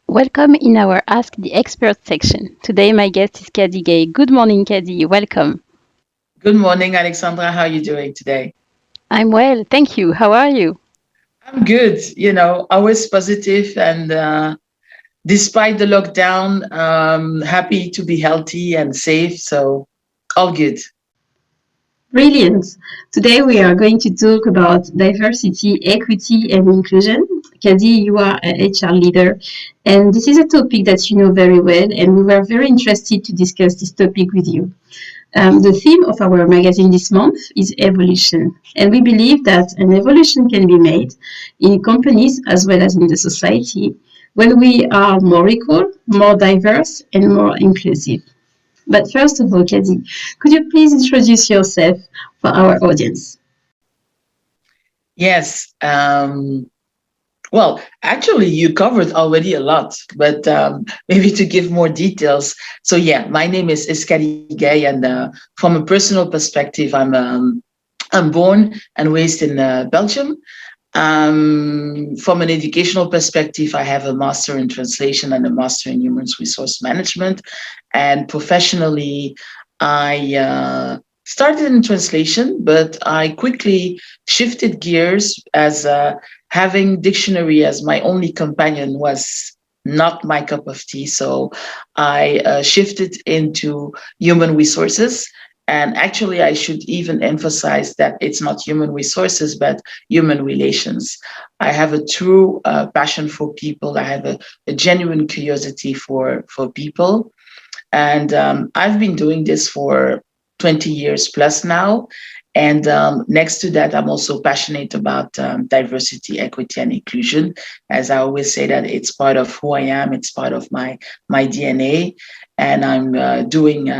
Welcome in our Ask the Expert section. Today, my guest is Khady Gaye. Good morning, Khady. Welcome. Good morning, Alexandra. How are you doing today? I'm well, thank you. How are you? I'm good. Always positive and despite the lockdown, happy to be healthy and safe. So all good. Brilliant. Today, we are going to talk about diversity, equity, and inclusion. Khady, you are a HR leader, and this is a topic that you know very well, and we were very interested to discuss this topic with you. The theme of our magazine this month is evolution, and we believe that an evolution can be made in companies as well as in the society when we are more equal, more diverse, and more inclusive. But first of all, Khady, could you please introduce yourself for our audience? Yes. Well, actually, you covered already a lot, but maybe to give more details. So, yeah, my name is Khady Gaye, and from a personal perspective, I'm born and raised in Belgium. From an educational perspective, I have a master in translation and a master in human resource management. And professionally, I started in translation, but I quickly shifted gears as having dictionary as my only companion was not my cup of tea. So I shifted into human resources. And actually, I should even emphasize that it's not human resources, but human relations. I have a true passion for people. I have a genuine curiosity for people. And I've been doing this for 20 years plus now. And next to that, I'm also passionate about diversity, equity, and inclusion. As I always say, that it's part of who I am. It's part of my DNA, and I'm doing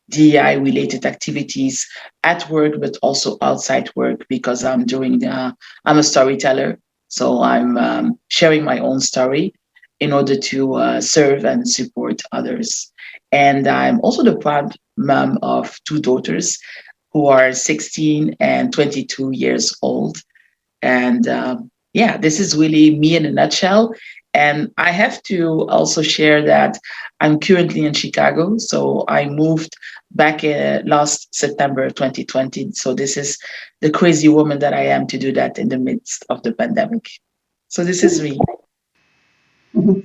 DEI related activities at work, but also outside work because I'm a storyteller. So I'm sharing my own story in order to serve and support others. And I'm also the proud mom of two daughters who are 16 and 22 years old. And yeah, this is really me in a nutshell. And I have to also share that I'm currently in Chicago. So I moved back last September 2020. So this is the crazy woman that I am to do that in the midst of the pandemic. So this is me. Mhm.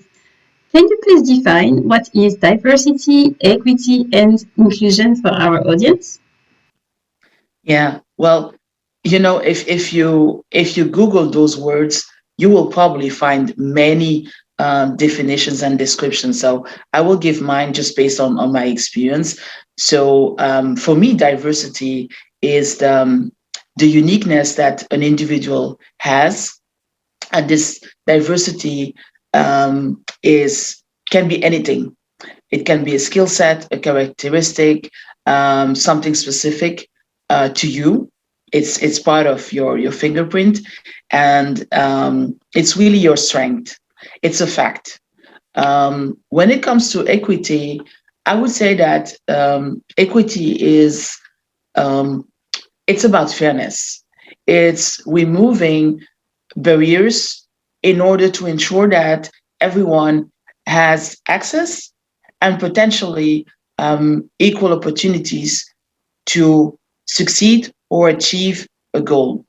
Can you please define what is diversity, equity, and inclusion for our audience? Yeah. Well, if you Google those words, you will probably find many definitions and descriptions. So I will give mine just based on my experience. So for me, diversity is the uniqueness that an individual has, and this diversity is can be anything. It can be a skill set, a characteristic, something specific to you. It's part of your fingerprint, and it's really your strength. It's a fact. When it comes to equity, I would say that equity is um, it's about fairness. It's removing barriers in order to ensure that everyone has access and potentially equal opportunities to succeed or achieve a goal.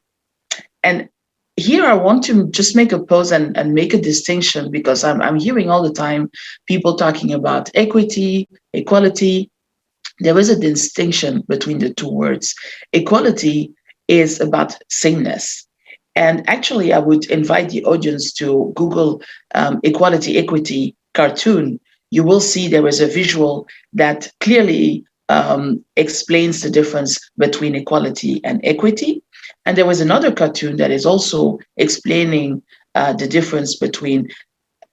And here I want to just make a pause and make a distinction because I'm hearing all the time people talking about equity, equality. There is a distinction between the two words. Equality is about sameness. And actually, I would invite the audience to Google equality, equity cartoon. You will see there is a visual that clearly explains the difference between equality and equity. And there was another cartoon that is also explaining the difference between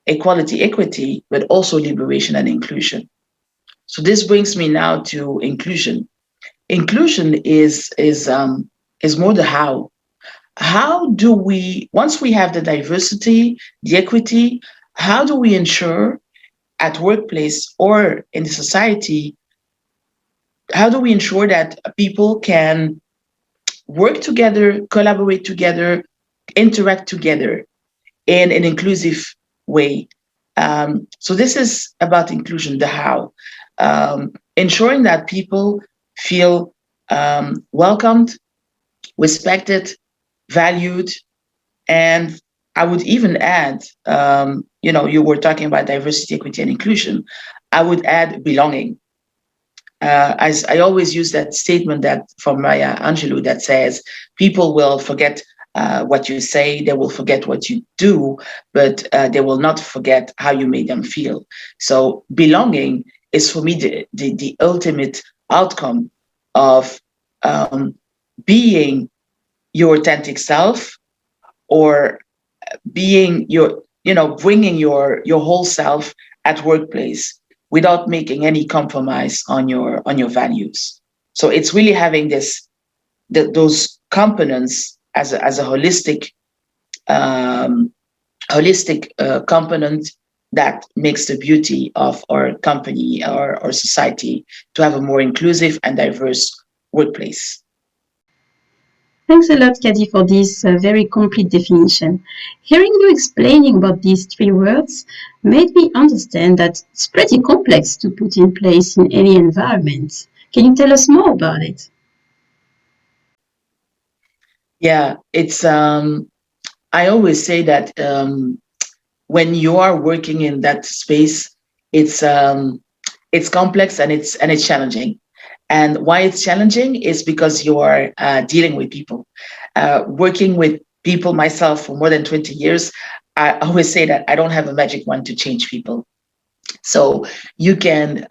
equality, equity, but also liberation and inclusion. So this brings me now to inclusion. Inclusion is more the how. How do we, once we have the diversity, the equity, how do we ensure at workplace or in the society, how do we ensure that people can work together, collaborate together, interact together in an inclusive way? So this is about inclusion, the how. Ensuring that people feel welcomed, respected, valued, and I would even add, you were talking about diversity, equity, and inclusion. I would add belonging. As I always use that statement that from Maya Angelou that says, people will forget what you say, they will forget what you do, but they will not forget how you made them feel. So belonging is for me the ultimate outcome of um, being your authentic self, or being bringing your whole self at workplace without making any compromise on your values. So it's really having those components as a um, holistic component that makes the beauty of our company or society to have a more inclusive and diverse workplace. Thanks a lot, Khady, for this very complete definition. Hearing you explaining about these three words made me understand that it's pretty complex to put in place in any environment. Can you tell us more about it? Yeah, it's I always say that when you are working in that space, it's complex and it's challenging. And why it's challenging is because you are dealing with people. Working with people myself for more than 20 years, I always say that I don't have a magic wand to change people. So you can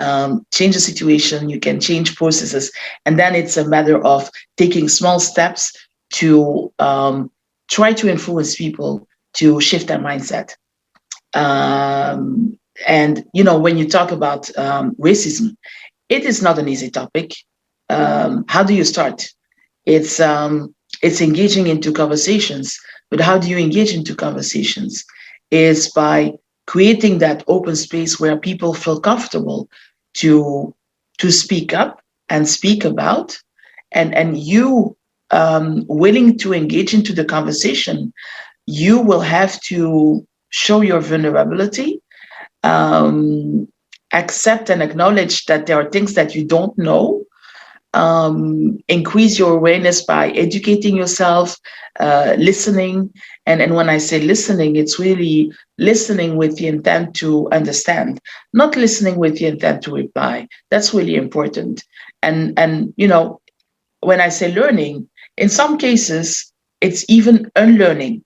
change the situation, you can change processes, and then it's a matter of taking small steps to try to influence people to shift their mindset. Um, and when you talk about racism, it is not an easy topic. How do you start? It's it's engaging into conversations, but how do you engage into conversations? Is by creating that open space where people feel comfortable to speak up and speak about, and you willing to engage into the conversation. You will have to show your vulnerability, um, accept and acknowledge that there are things that you don't know, increase your awareness by educating yourself, listening. And when I say listening, it's really listening with the intent to understand, not listening with the intent to reply. That's really important. And when I say learning, in some cases, it's even unlearning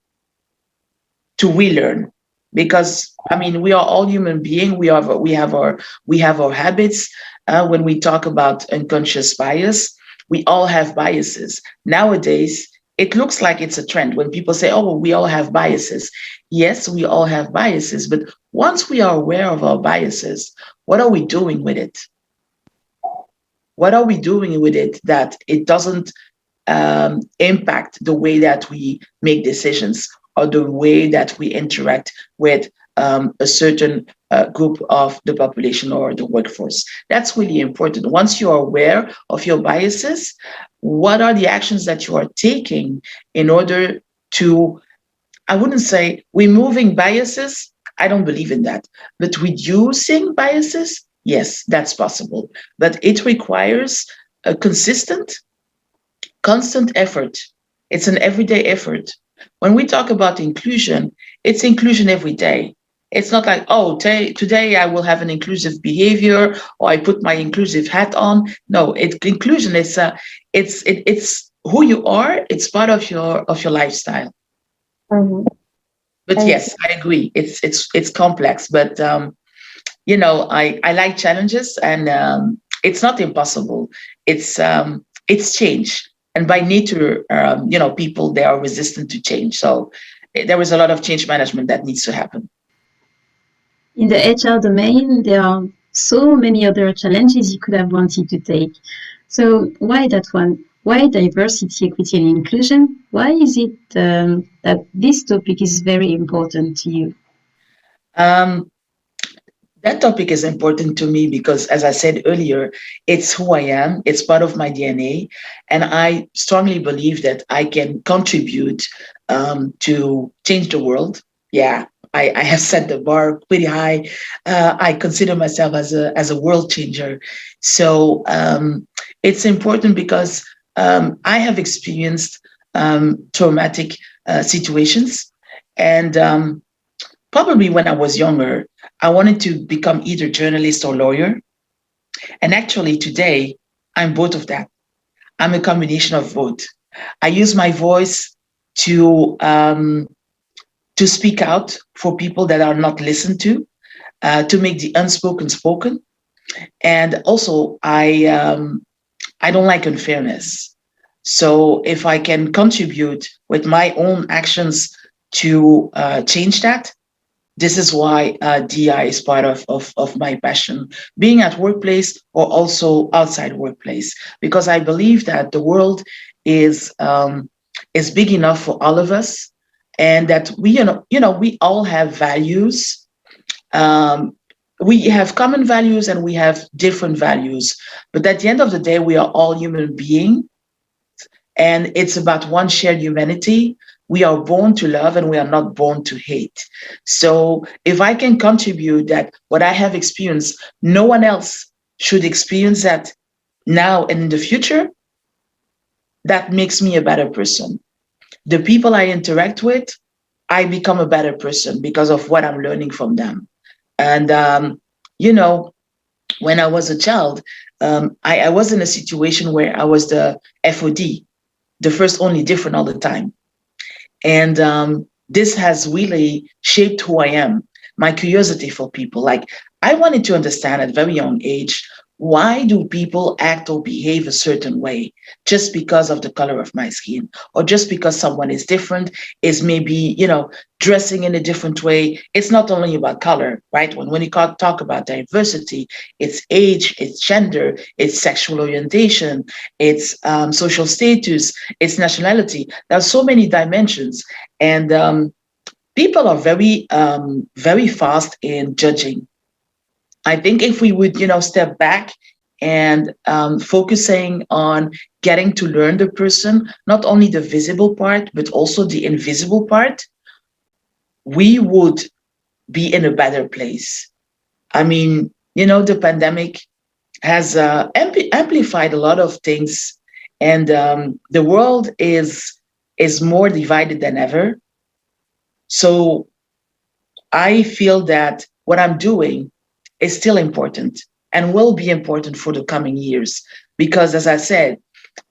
to relearn, because I mean we are all human beings. We have our habits. When we talk about unconscious bias, we all have biases nowadays. It looks like it's a trend when people say, oh, we all have biases. Yes, we all have biases, but once we are aware of our biases, what are we doing with it? What are we doing with it that it doesn't impact the way that we make decisions or the way that we interact with a certain group of the population or the workforce? That's really important. Once you are aware of your biases, what are the actions that you are taking in order to, I wouldn't say removing biases, I don't believe in that, but reducing biases, yes, that's possible. But it requires a constant effort. It's an everyday effort. When we talk about inclusion, it's inclusion every day. It's not like, oh, today I will have an inclusive behavior or I put my inclusive hat on. No, inclusion is it's who you are. It's part of your lifestyle. Mhm. But And yes, I agree. It's complex, but I like challenges, and it's not impossible. It's change, and by nature, people, they are resistant to change. So there is a lot of change management that needs to happen. in the HR domain, there are so many other challenges you could have wanted to take. So why that one? Why diversity, equity, and inclusion? Why is it that this topic is very important to you? Um, that topic is important to me because, as I said earlier, it's who I am. It's part of my DNA, and I strongly believe that I can contribute to change the world. Yeah, I have set the bar pretty high. I consider myself as a world changer. So it's important because I have experienced traumatic situations, and probably when I was younger, I wanted to become either journalist or lawyer. And actually, today, I'm both of that. I'm a combination of both. I use my voice to to speak out for people that are not listened to make the unspoken spoken. And also, I don't like unfairness. So if I can contribute with my own actions to change that, this is why DI is part of my passion, being at workplace or also outside workplace, because I believe that the world is um, is big enough for all of us, and that we we all have values. Um, we have common values and we have different values, but at the end of the day, we are all human beings, and it's about one shared humanity. We are born to love and we are not born to hate. So if I can contribute that what I have experienced, no one else should experience that now and in the future, that makes me a better person. The people I interact with, I become a better person because of what I'm learning from them. And you know, when I was a child, I was in a situation where I was the FOD, the first only different all the time. And this has really shaped who I am, my curiosity for people. Like, I wanted to understand at a very young age, why do people act or behave a certain way just because of the color of my skin, or just because someone is different, is maybe, dressing in a different way. It's not only about color, right? When you talk about diversity, it's age, it's gender, it's sexual orientation, it's social status, it's nationality. There are so many dimensions, and people are very fast in judging. I think if we would, step back and focusing on getting to learn the person, not only the visible part, but also the invisible part, we would be in a better place. I mean, the pandemic has amplified a lot of things, and the world is more divided than ever. So I feel that what I'm doing is still important and will be important for the coming years. Because, as I said,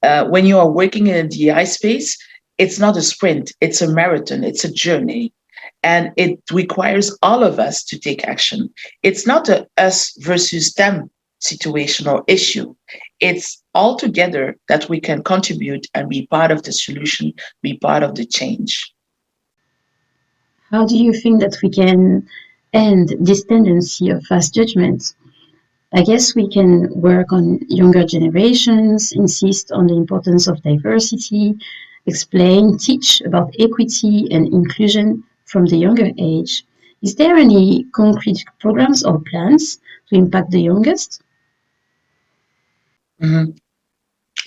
when you are working in a DI space, it's not a sprint, it's a marathon, it's a journey. And it requires all of us to take action. It's not a us versus them situation or issue. It's all together that we can contribute and be part of the solution, be part of the change. How do you think that we can end this tendency of fast judgment? I guess we can work on younger generations, insist on the importance of diversity, explain, teach about equity and inclusion from the younger age. Is there any concrete programs or plans to impact the youngest? Mhm.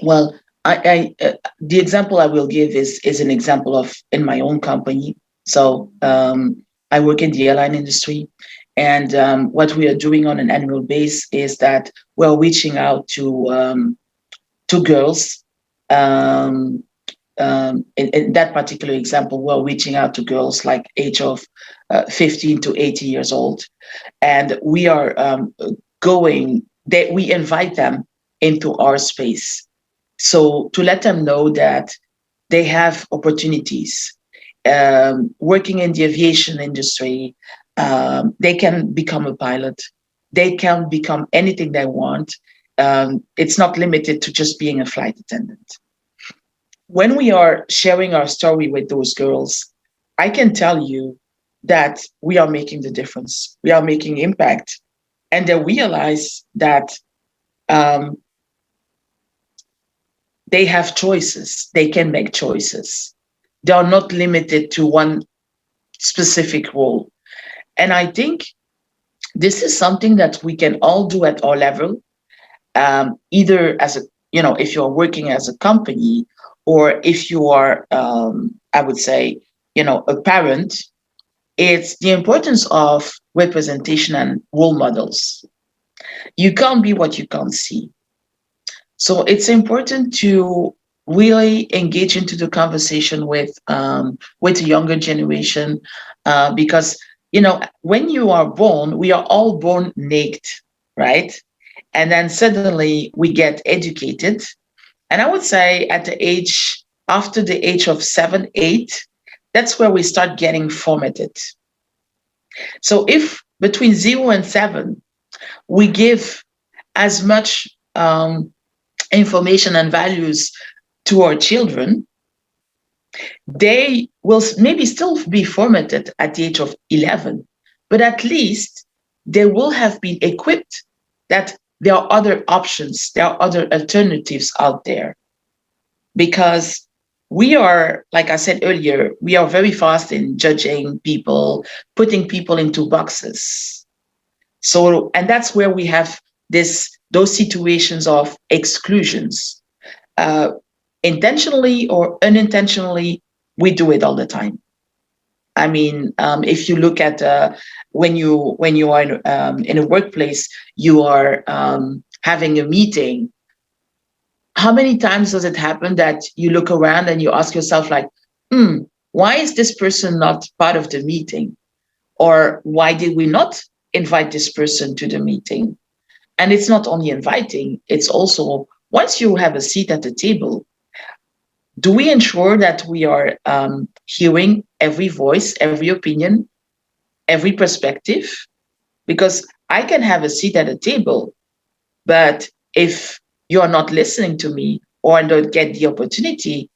Well, the example I will give is an example of in my own company. So I work in the airline industry, and what we are doing on an annual basis is that we're reaching out to girls. Um, in that particular example, we're reaching out to girls like age of 15 to 80 years old, and we are going. We invite them into our space, so to let them know that they have opportunities. Working in the aviation industry, they can become a pilot. They can become anything they want. It's not limited to just being a flight attendant. When we are sharing our story with those girls, I can tell you that we are making the difference. We are making impact. And they realize that um, they have choices. They can make choices. They are not limited to one specific role. And I think this is something that we can all do at our level, either as a, if you're working as a company, or if you are, I would say, a parent. It's the importance of representation and role models. You can't be what you can't see. So it's important to really engage into the conversation with the younger generation, because when you are born, we are all born naked, right? And then suddenly we get educated, and I would say at the age after the age of 7, 8, that's where we start getting formatted. So if between 0 and 7 we give as much information and values to our children, they will maybe still be formatted at the age of 11, but at least they will have been equipped that there are other options, there are other alternatives out there. Because we are, like I said earlier, we are very fast in judging people, putting people into boxes. So, and that's where we have those situations of exclusions. Uh, Intentionally or unintentionally, we do it all the time. I mean, if you look at when you are in a workplace, you are having a meeting. How many times does it happen that you look around and you ask yourself, like, why is this person not part of the meeting? Or why did we not invite this person to the meeting? And it's not only inviting, it's also once you have a seat at the table, do we ensure that we are hearing every voice, every opinion, every perspective? Because I can have a seat at a table, but if you are not listening to me or I don't get the opportunity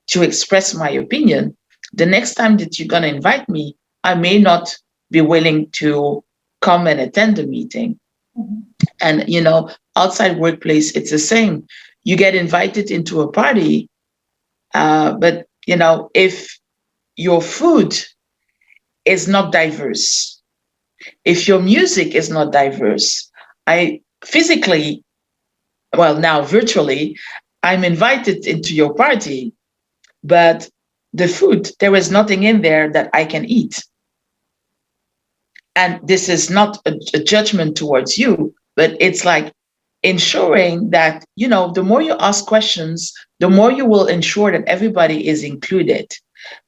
to express my opinion, the next time that you're going to invite me, I may not be willing to come and attend the meeting. Mm-hmm. And, outside workplace, it's the same. You get invited into a party, but, if your food is not diverse, if your music is not diverse, I physically, well, now virtually, I'm invited into your party, but the food, there is nothing in there that I can eat. And this is not a judgment towards you, but it's like ensuring that, the more you ask questions, the more you will ensure that everybody is included.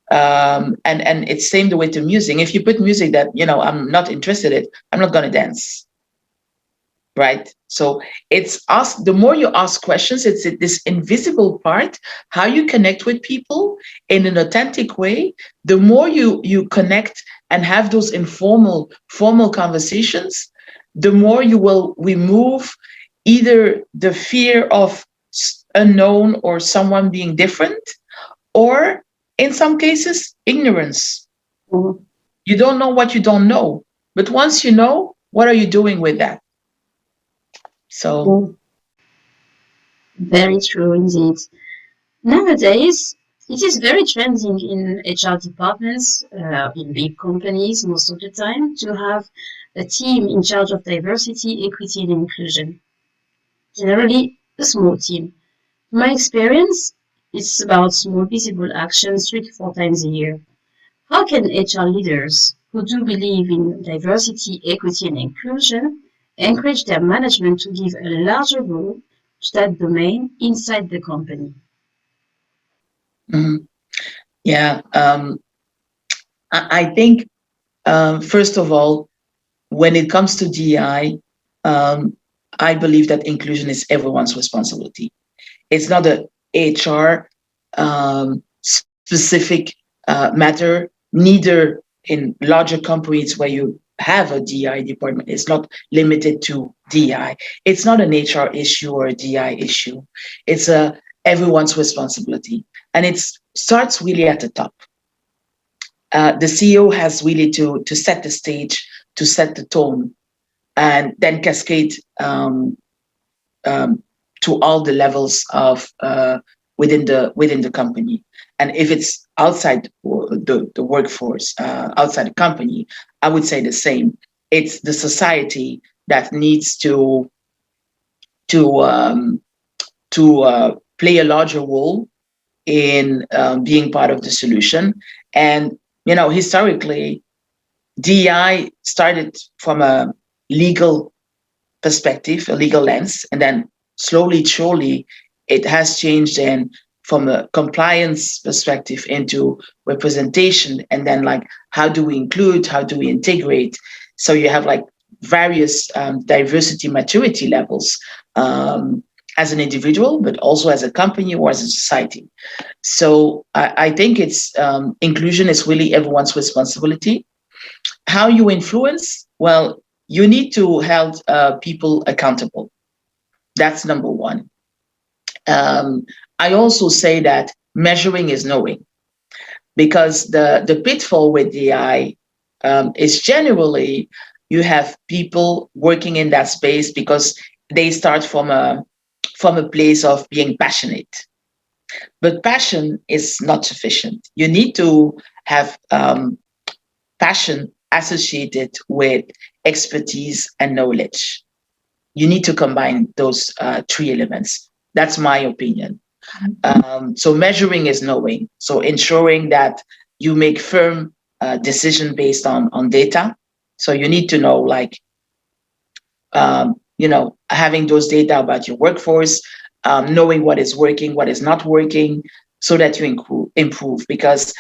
And it's same the way to music. If you put music that, I'm not interested in, I'm not going to dance. Right? So it's ask, the more you ask questions, it's this invisible part, how you connect with people in an authentic way. The more you connect and have those formal conversations, the more you will remove either the fear of unknown or someone being different, or in some cases, ignorance. Mm-hmm. You don't know what you don't know. But once you know, what are you doing with that? So, very true indeed. Nowadays, it is very trending in HR departments, in big companies most of the time, to have a team in charge of diversity, equity, and inclusion. Generally, a small team. In my experience, it's about small visible actions 3 to 4 times a year. How can HR leaders who do believe in diversity, equity, and inclusion encourage their management to give a larger role to that domain inside the company? mm-hmm. Yeah, I think, first of all, when it comes to DEI, I believe that inclusion is everyone's responsibility. It's not a HR specific matter, neither in larger companies where you have a DEI department. It's not limited to DEI. It's not an HR issue or a DEI issue. It's everyone's responsibility. And it starts really at the top. The CEO has really to set the stage, to set the tone, and then cascade to all the levels of within the company. And if it's outside the workforce, outside the company, I would say the same. It's the society that needs to um, to play a larger role in being part of the solution. And historically, DEI started from a legal perspective, a legal lens, and then slowly, surely, it has changed then from a compliance perspective into representation, and then like how do we include, how do we integrate? So you have like various diversity maturity levels as an individual, but also as a company or as a society. So I think it's inclusion is really everyone's responsibility. How you influence? Well, you need to hold people accountable. That's number one. Um, I also say that measuring is knowing, because the pitfall with DI is generally you have people working in that space because they start from a place of being passionate, but passion is not sufficient. You need to have passion associated with expertise and knowledge. You need to combine those three elements. That's my opinion. So measuring is knowing. So ensuring that you make firm decision based on data. So you need to know, like, having those data about your workforce, knowing what is working, what is not working, so that you improve. Because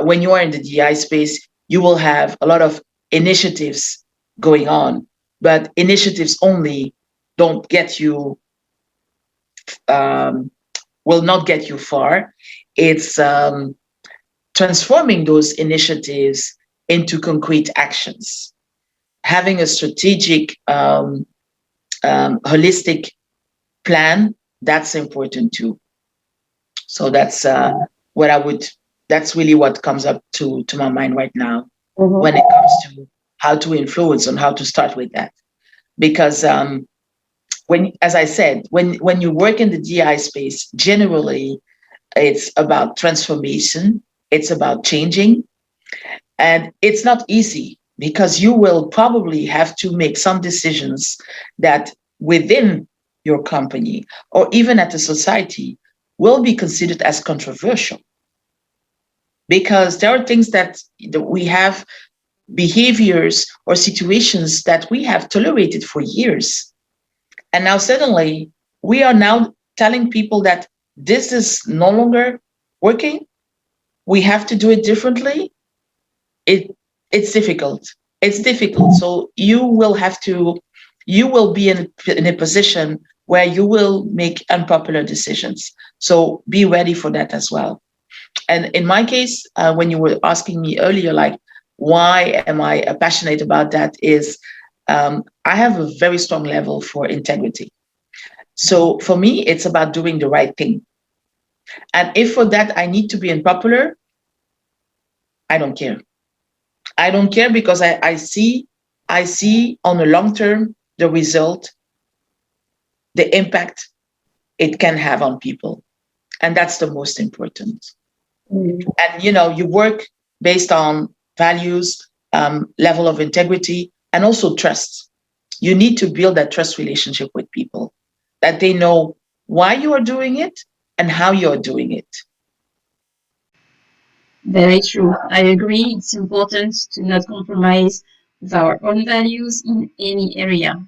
when you are in the DI space, you will have a lot of initiatives going on, but initiatives only don't get you, um, will not get you far. It's transforming those initiatives into concrete actions, having a strategic, holistic plan. That's important too. So that's what I would. That's really what comes up to my mind right now when it comes to how to influence and how to start with that. Because when, as I said, when you work in the DI space, generally it's about transformation. It's about changing, and it's not easy because you will probably have to make some decisions that within your company or even at the society will be considered as controversial, because there are things that we have, behaviors or situations that we have tolerated for years. And now suddenly we are now telling people that this is no longer working. We have to do it differently. it it's difficult. It's difficult. So you will be in a position where you will make unpopular decisions. So be ready for that as well. And in my case, when you were asking me earlier, like, why am I passionate about that, is I have a very strong level for integrity. So for me, it's about doing the right thing. And if for that I need to be unpopular, I don't care. I don't care, because I see on the long term the result, the impact it can have on people. And that's the most important. And you work based on values, level of integrity, and also trust. You need to build that trust relationship with people, that they know why you are doing it and how you are doing it. Very true. I agree. It's important to not compromise with our own values in any area.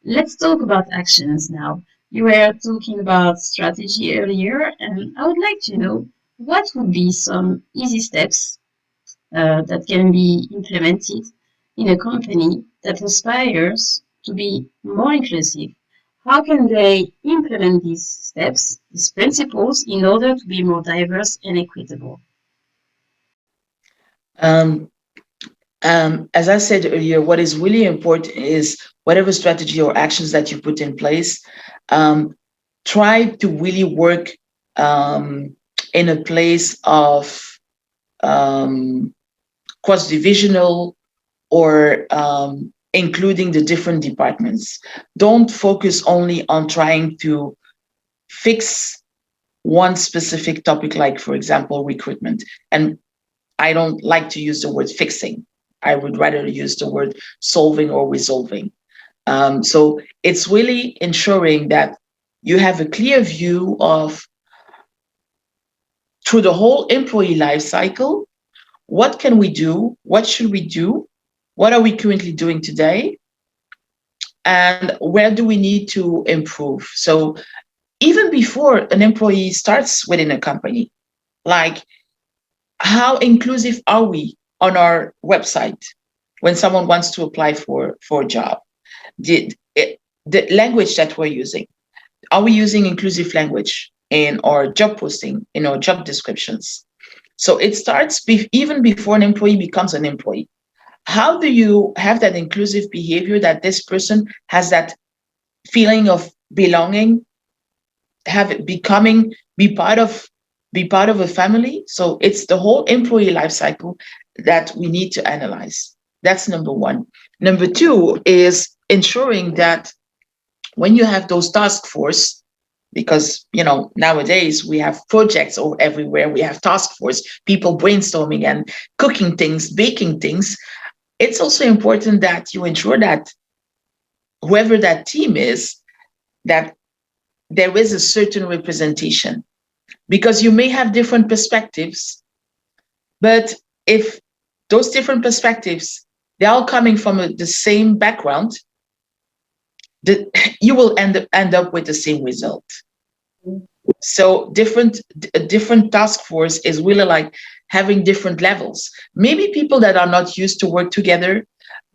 Let's talk about actions now. You were talking about strategy earlier, and I would like to know what would be some easy steps that can be implemented in a company that aspires to be more inclusive. How can they implement these steps, these principles, in order to be more diverse and equitable? Um, as I said earlier, what is really important is whatever strategy or actions that you put in place, um, try to really work in a place of um, cross-divisional, or including the different departments. Don't focus only on trying to fix one specific topic, like, for example, recruitment. And I don't like to use the word fixing. I would rather use the word solving or resolving. So it's really ensuring that you have a clear view of, through the whole employee life cycle, what can we do? What should we do what are we currently doing today, and where do we need to improve. So even before an employee starts within a company, like, how inclusive are we on our website when someone wants to apply for a job? The language that we're using, are we using inclusive language in our job posting, in our job descriptions? So it starts even before an employee becomes an employee. How do you have that inclusive behavior, that this person has that feeling of belonging, have it becoming, be part of a family? So it's the whole employee life cycle that we need to analyze. That's number one. Number two is ensuring that when you have those task force, because nowadays we have projects everywhere, we have task force, people brainstorming and cooking things, baking things. It's also important that you ensure that whoever that team is, that there is a certain representation, because you may have different perspectives, but if those different perspectives, they're all coming from the same background, that you will end up with the same result. So different task force is really like having different levels. Maybe people that are not used to work together,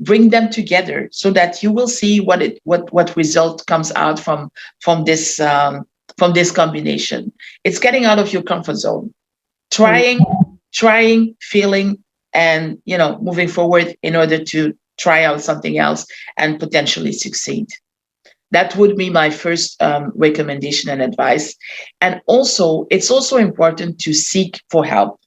bring them together so that you will see what result comes out from this combination. It's getting out of your comfort zone, trying, failing, and moving forward in order to try out something else and potentially succeed. That would be my first recommendation and advice. And also, it's also important to seek for help.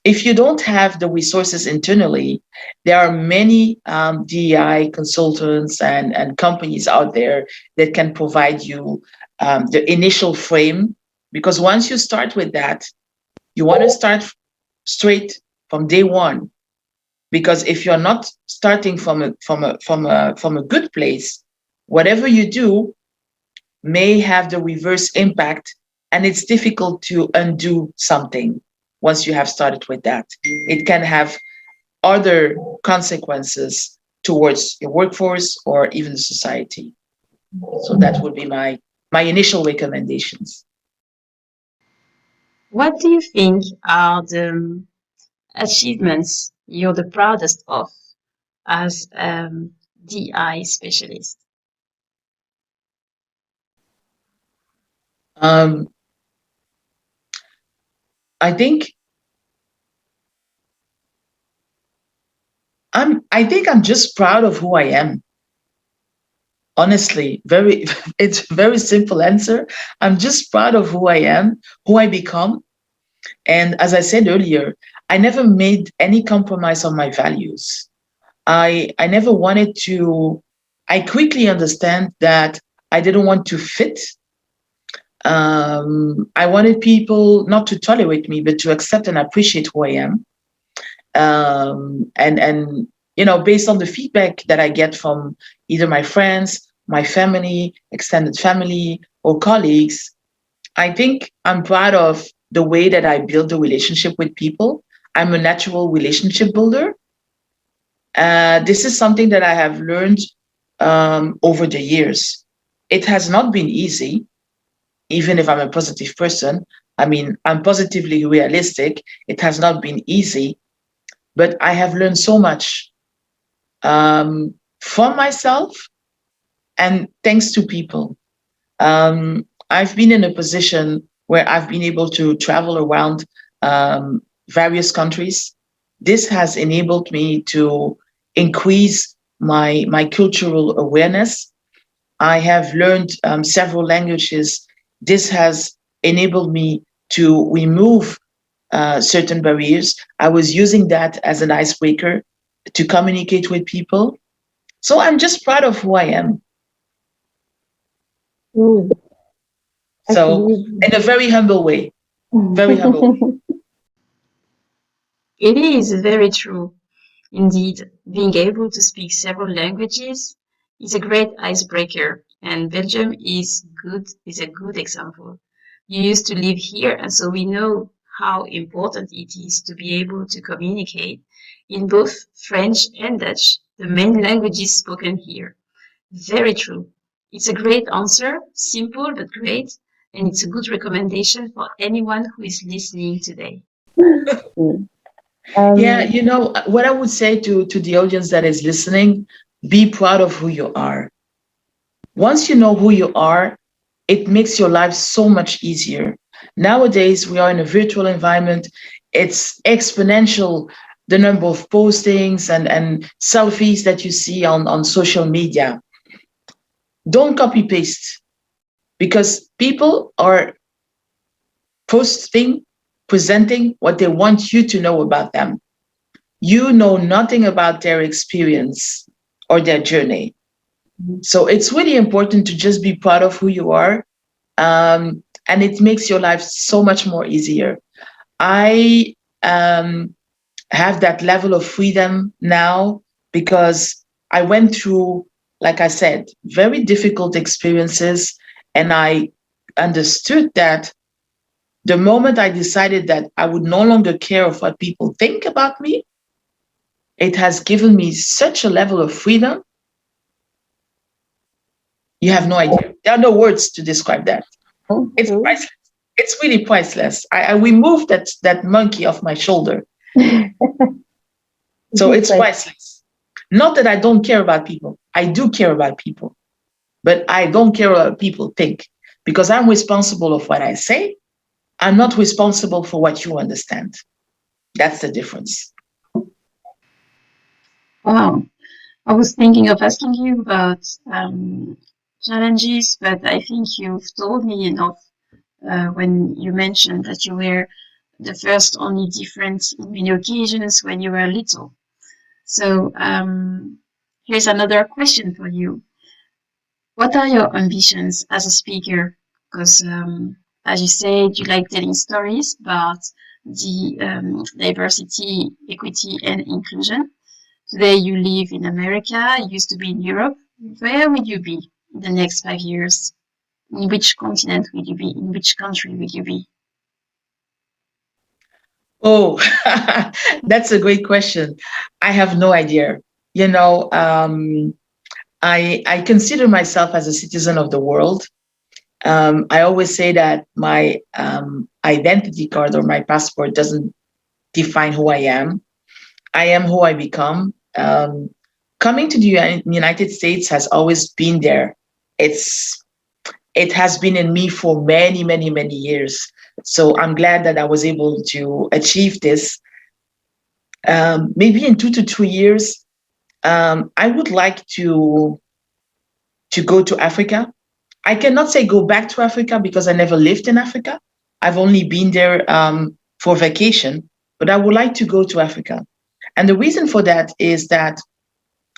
If you don't have the resources internally, there are many DEI consultants and companies out there that can provide you the initial frame. Because once you start with that, you want to start straight from day one. Because if you're not starting from a good place, whatever you do may have the reverse impact, and it's difficult to undo something once you have started with that. It can have other consequences towards your workforce or even the society. So that would be my initial recommendations. What do you think are the achievements you're the proudest of as DI specialist? Um, I think I'm just proud of who I am. Honestly, it's a very simple answer. I'm just proud of who I am, who I become. And as I said earlier, I never made any compromise on my values. I never wanted to, I quickly understand that I didn't want to fit. I wanted people not to tolerate me, but to accept and appreciate who I am. And based on the feedback that I get from either my friends, my family, extended family, or colleagues, I think I'm proud of the way that I build a relationship with people. I'm a natural relationship builder. This is something that I have learned over the years. It has not been easy, even if I'm a positive person. I mean, I'm positively realistic. It has not been easy, but I have learned so much from myself and thanks to people. I've been in a position where I've been able to travel around various countries. This has enabled me to increase my cultural awareness. I have learned several languages. This has enabled me to remove certain barriers. I was using that as an icebreaker to communicate with people. So I'm just proud of who I am. Mm, So actually, in a very humble way, very humble way. it is very true. Indeed, being able to speak several languages is a great icebreaker, and Belgium is a good example. You used to live here, and so we know how important it is to be able to communicate in both French and Dutch, the main languages spoken here. Very true. It's a great answer, simple but great, and it's a good recommendation for anyone who is listening today. Mm. Yeah, Um, what I would say to the audience that is listening, be proud of who you are. Once you know who you are, it makes your life so much easier. Nowadays, we are in a virtual environment. It's exponential, the number of postings and selfies that you see on social media. Don't copy paste because people are posting, presenting what they want you to know about them. You know nothing about their experience or their journey. So it's really important to just be proud of who you are. And it makes your life so much more easier. I have that level of freedom now because I went through, like I said, very difficult experiences. And I understood that the moment I decided that I would no longer care of what people think about me, it has given me such a level of freedom. You have no idea. There are no words to describe that. It's okay. priceless. It's really priceless. I removed that monkey off my shoulder. This So is it's like, priceless. Not that I don't care about people. I do care about people, but I don't care what people think because I'm responsible of what I say. I'm not responsible for what you understand. That's the difference. Wow. I was thinking of asking you about challenges, but I think you've told me enough when you mentioned that you were the first only different in many occasions when you were little. So here's another question for you. What are your ambitions as a speaker? Because as you said, you like telling stories about the diversity, equity, and inclusion. Today you live in America, you used to be in Europe. Where will you be in the next 5 years? In which continent will you be? In which country will you be? Oh, that's a great question. I have no idea. You know, I consider myself as a citizen of the world. I always say that my identity card or my passport doesn't define who I am. I am who I become. Coming to the United States has always been there. It's it has been in me for many, many, many years. So I'm glad that I was able to achieve this. Maybe in 2 to 3 years, I would like to go to Africa. I cannot say go back to Africa because I never lived in Africa. I've only been there for vacation, but I would like to go to Africa. And the reason for that is that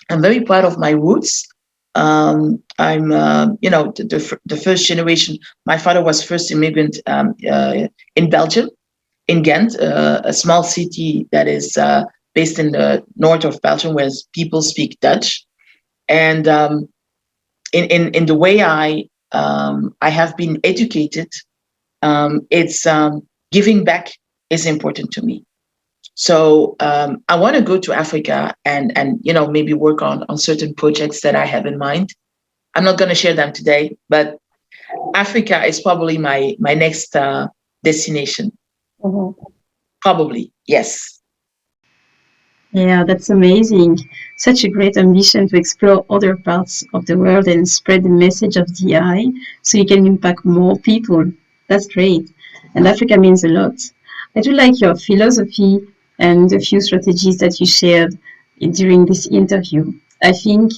I'm very proud of my roots. I'm, the first generation. My father was first immigrant in Belgium, in Ghent, a small city that is based in the north of Belgium, where people speak Dutch. And in the way I have been educated, it's giving back is important to me. So I want to go to Africa and maybe work on certain projects that I have in mind. I'm not going to share them today, but Africa is probably my next destination. mhm. Probably, yes. Yeah, that's amazing. Such a great ambition to explore other parts of the world and spread the message of DI so you can impact more people. That's great. And Africa means a lot. I do like your philosophy and the few strategies that you shared during this interview. I think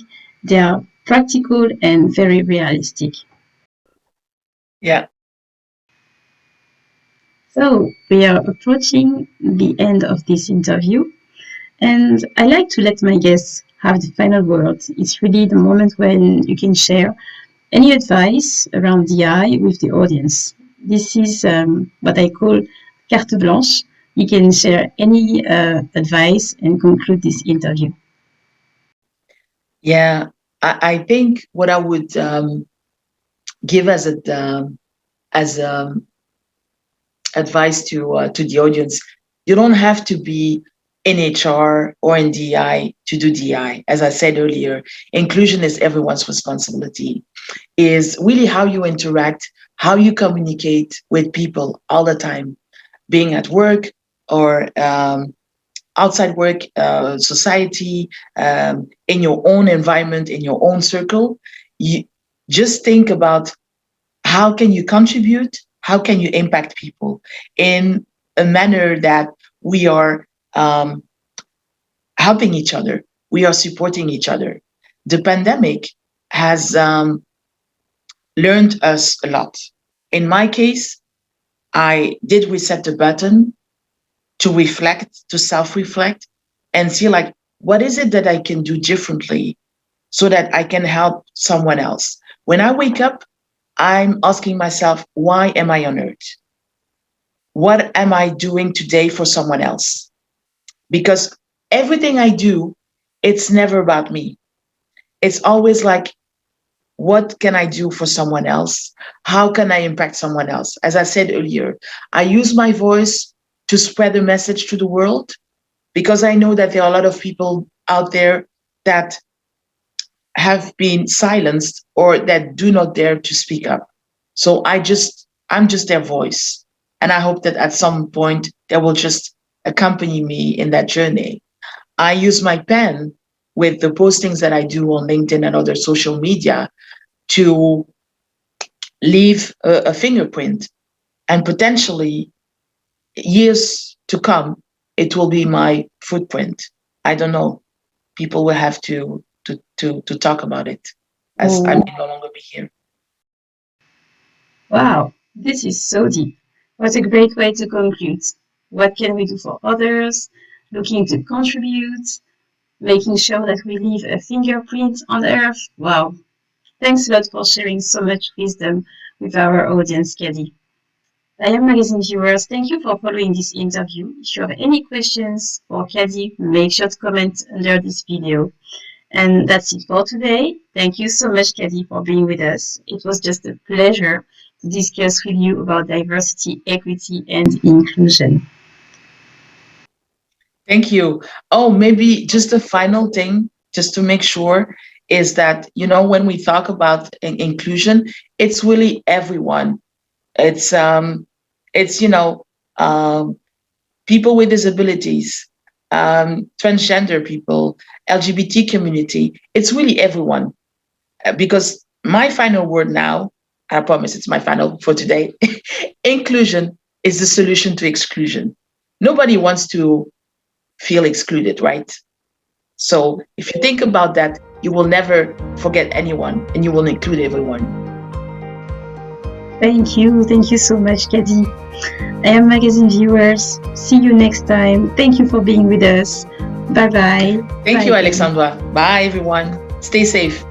they are practical and very realistic. Yeah. So we are approaching the end of this interview. And I like to let my guests have the final word. It's really the moment when you can share any advice around DI with the audience. This is what I call carte blanche. You can share any advice and conclude this interview. Yeah. I think what I would give as advice to the audience, you don't have to be in HR or in DI to do DI. As I said earlier, inclusion is everyone's responsibility, is really how you interact, how you communicate with people all the time, being at work or outside work, society, in your own environment, in your own circle. You just think about how can you contribute, how can you impact people in a manner that we are helping each other, we are supporting each other. The pandemic has learned us a lot. In my case, I did reset the button to reflect, to self-reflect, and see like, what is it that I can do differently so that I can help someone else? When I wake up, I'm asking myself, why am I on earth? What am I doing today for someone else? Because everything I do, it's never about me. It's always like, what can I do for someone else? How can I impact someone else? As I said earlier, I use my voice to spread a message to the world because I know that there are a lot of people out there that have been silenced or that do not dare to speak up. So I'm just their voice. And I hope that at some point they will just accompany me in that journey. I use my pen with the postings that I do on LinkedIn and other social media to leave a fingerprint, and potentially years to come, it will be my footprint. I don't know. People will have to talk about it as I may no longer be here. Wow, this is so deep. What a great way to conclude. What can we do for others? Looking to contribute, making sure that we leave a fingerprint on Earth. Wow. Thanks a lot for sharing so much wisdom with our audience, Khady. I am magazine viewers. Thank you for following this interview. If you have any questions for Khady, make sure to comment under this video. And that's it for today. Thank you so much, Khady, for being with us. It was just a pleasure to discuss with you about diversity, equity, and inclusion. Thank you. Oh, maybe just a final thing, just to make sure, is that, when we talk about inclusion, it's really everyone. It's um, people with disabilities, transgender people, LGBT community. It's really everyone. Because my final word now, I promise it's my final for today, inclusion is the solution to exclusion. Nobody wants to feel excluded, right? So if you think about that, you will never forget anyone and you will include everyone. Thank you. Thank you so much, Khady. I am magazine viewers. See you next time. Thank you for being with us. Bye bye. Thank you, Alexandra. Bye, everyone. Stay safe.